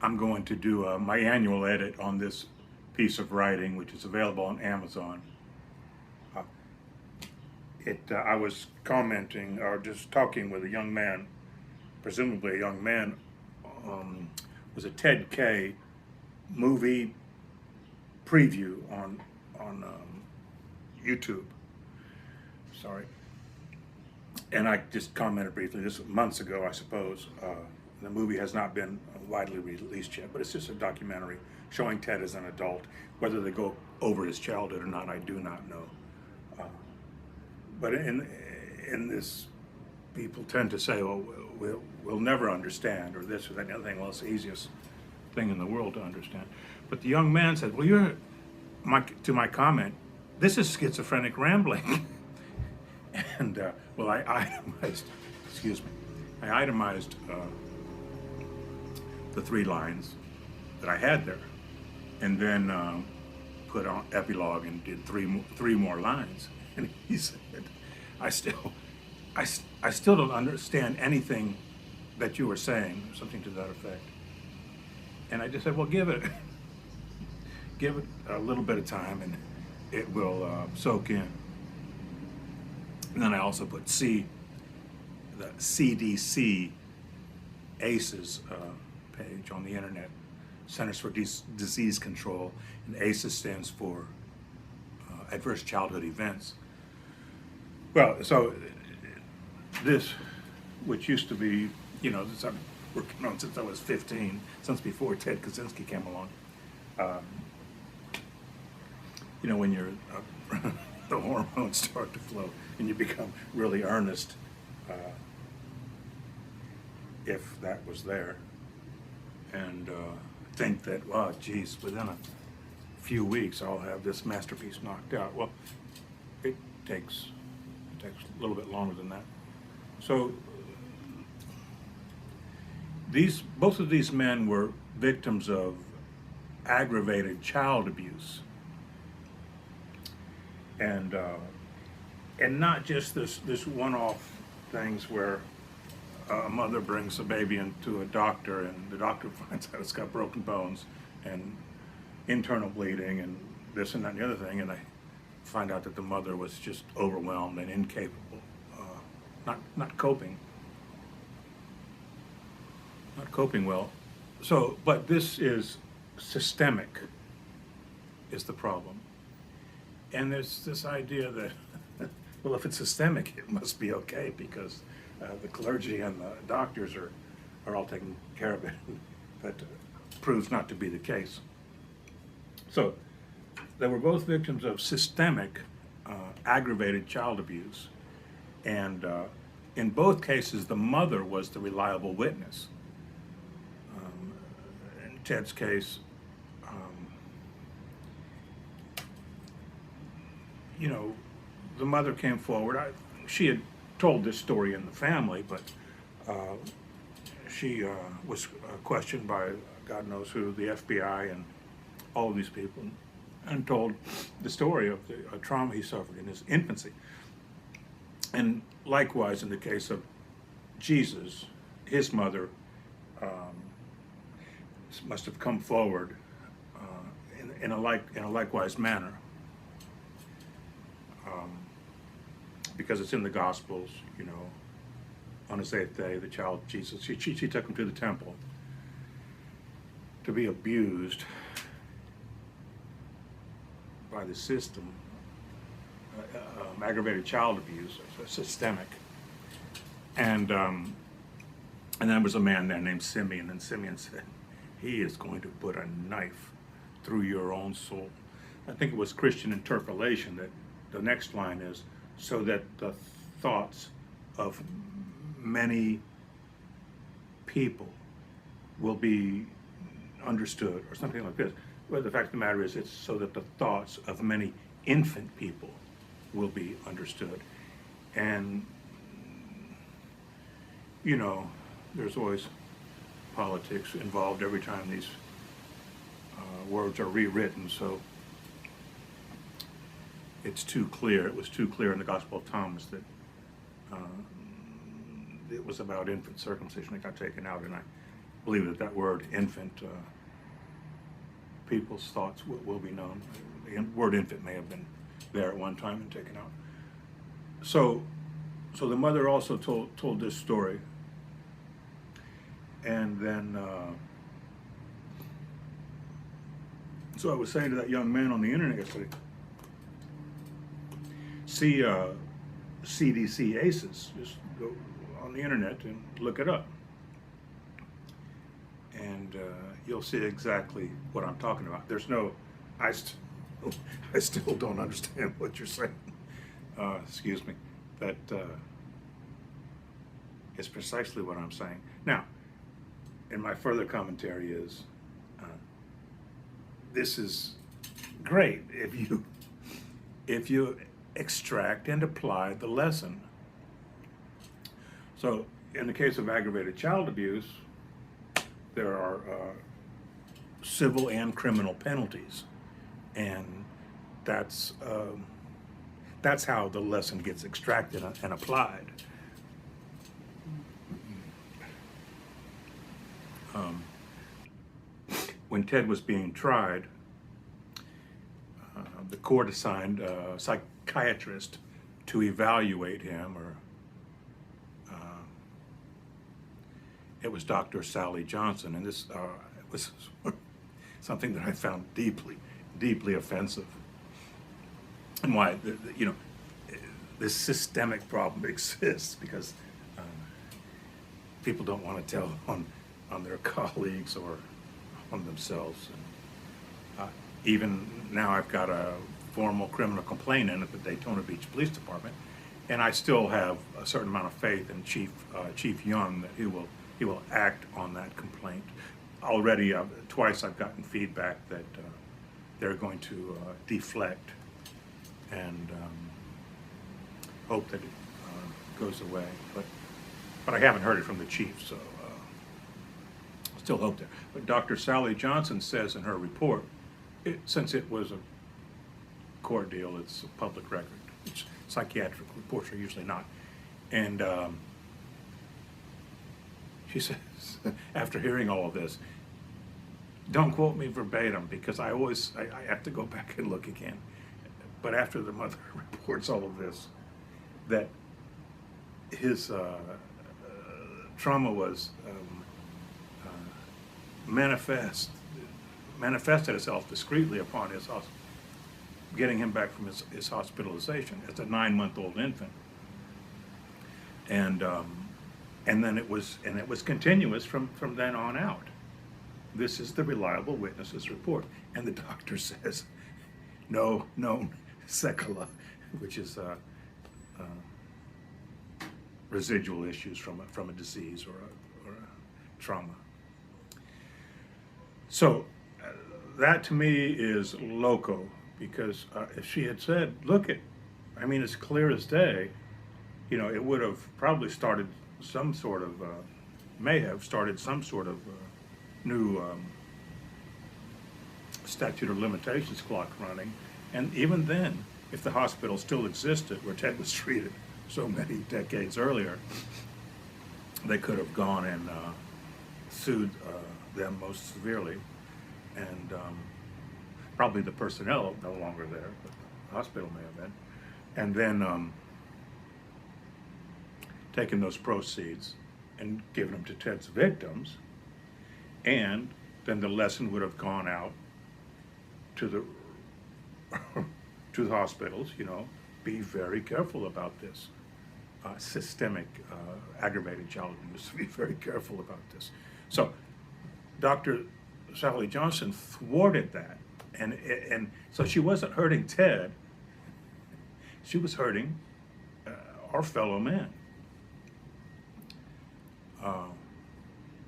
I'm going to do my annual edit on this piece of writing, which is available on Amazon. Uh, I was commenting or just talking with a young man, presumably a young man, was a Ted K movie preview on YouTube. Sorry, and I just commented briefly. This was months ago, I suppose. The movie has not been widely released yet, but it's just a documentary showing Ted as an adult. Whether they go over his childhood or not, I do not know. Uh, but in this, people tend to say, "Oh, we'll never understand," or this or that, and the other thing. Well, it's the easiest thing in the world to understand. But the young man said, "Well, to my comment, this is schizophrenic rambling." And well, I itemized, excuse me, I itemized the 3 lines that I had there, and then put on epilogue and did three more lines. And he said, I still don't understand anything that you were saying," or something to that effect. And I just said, well, give it a little bit of time, and it will soak in. And then I also put the CDC ACEs page on the internet, Centers for Disease Control, and ACEs stands for Adverse Childhood Events. Well, so this, which used to be, this I've been working on since I was 15, since before Ted Kaczynski came along. When you're the hormones start to flow and you become really earnest, if that was there, and think that, well, geez, within a few weeks I'll have this masterpiece knocked out. Well, it takes a little bit longer than that. So both of these men were victims of aggravated child abuse, and not just this one-off things where a mother brings a baby into a doctor and the doctor finds out it's got broken bones and internal bleeding and this and that and the other thing, and I find out that the mother was just overwhelmed and incapable, not coping well. So, but this is systemic, is the problem. And there's this idea that, well, if it's systemic, it must be okay because the clergy and the doctors are all taking care of it. That proves not to be the case. So they were both victims of systemic aggravated child abuse. And in both cases, the mother was the reliable witness. In Ted's case, the mother came forward. She had told this story in the family, but she was questioned by God knows who, the FBI and all of these people, and told the story of the trauma he suffered in his infancy. And likewise, in the case of Jesus, his mother must have come forward in a likewise manner. Because it's in the Gospels, on his 8th day, the child Jesus, she took him to the temple to be abused by the system, aggravated child abuse, systemic. And there was a man there named Simeon, and Simeon said, he is going to put a knife through your own soul. I think it was Christian interpolation that the next line is, so that the thoughts of many people will be understood, or something like this. Well, the fact of the matter is, it's so that the thoughts of many infant people will be understood. And, there's always politics involved every time these words are rewritten, so it's too clear. It was too clear in the Gospel of Thomas that it was about infant circumcision. It got taken out, and believe that that word infant, people's thoughts will be known. The word infant may have been there at one time and taken out. So the mother also told this story, and then so I was saying to that young man on the internet yesterday, see CDC ACEs, just go on the internet and look it up, and you'll see exactly what I'm talking about. There's no, I still don't understand what you're saying. Excuse me. That is precisely what I'm saying. Now, and my further commentary is, this is great if you extract and apply the lesson. So, in the case of aggravated child abuse, there are civil and criminal penalties, and that's how the lesson gets extracted and applied. When Ted was being tried, the court assigned a psychiatrist to evaluate him, or it was Dr. Sally Johnson, and this was something that I found deeply offensive. And why, this systemic problem exists because people don't want to tell on their colleagues or on themselves. And, even now, I've got a formal criminal complaint in at the Daytona Beach Police Department, and I still have a certain amount of faith in Chief Young that he will act on that complaint. Already, twice I've gotten feedback that they're going to deflect and hope that it goes away. But I haven't heard it from the chief, so still hope there. But Dr. Sally Johnson says in her report, since it was a court deal, it's a public record. Psychiatric reports are usually not. And she says, after hearing all of this, don't quote me verbatim because I have to go back and look again. But after the mother reports all of this, that his trauma was manifested itself discreetly upon his getting him back from his hospitalization as a 9-month-old infant, and then it was continuous from then on out. This is the reliable witness's report, and the doctor says no known sequela, which is residual issues from a disease or a trauma. So that to me is loco, because if she had said, look it's clear as day, it would have probably started some sort of, may have started some sort of new statute of limitations clock running. And even then, if the hospital still existed where Ted was treated so many decades earlier, they could have gone and sued them most severely, and probably the personnel no longer there, but the hospital may have been, and then taken those proceeds and given them to Ted's victims, and then the lesson would have gone out to the hospitals, be very careful about this. Systemic aggravated child abuse, be very careful about this. So Dr. Sally Johnson thwarted that, and so she wasn't hurting Ted, she was hurting our fellow men.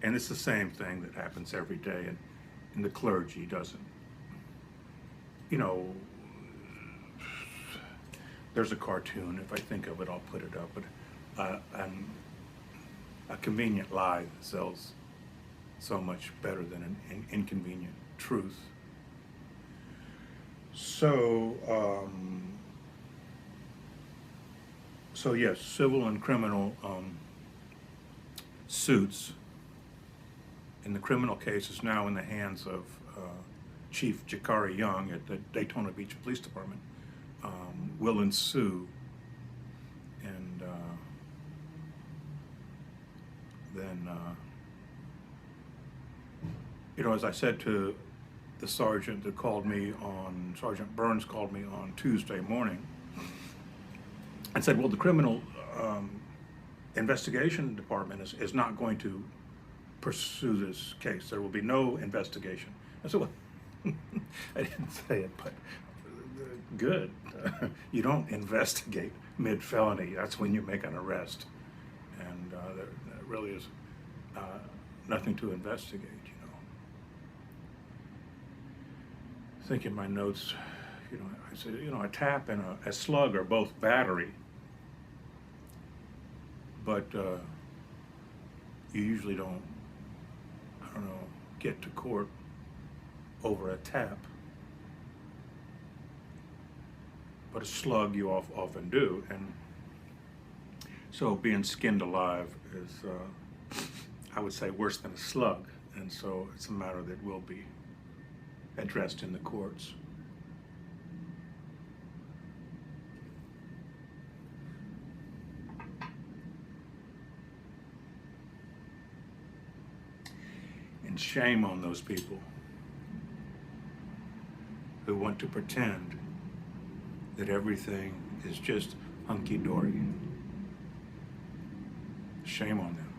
And it's the same thing that happens every day, and the clergy doesn't. There's a cartoon, if I think of it, I'll put it up, but a convenient lie sells so much better than an inconvenient truth. So yes, civil and criminal suits And the criminal case is now in the hands of Chief Jakari Young at the Daytona Beach Police Department. Will ensue, and then, as I said to the sergeant that called me on, Sergeant Burns called me on Tuesday morning, and said, well, the criminal investigation department is not going to pursue this case. There will be no investigation. I said, well, I didn't say it, but good. You don't investigate mid-felony. That's when you make an arrest. And there really is nothing to investigate, I think in my notes, I said, a tap and a slug are both battery, but you usually don't, get to court over a tap. But a slug you often do, and so being skinned alive is, I would say, worse than a slug, and so it's a matter that will be addressed in the courts. And shame on those people who want to pretend that everything is just hunky-dory. Shame on them.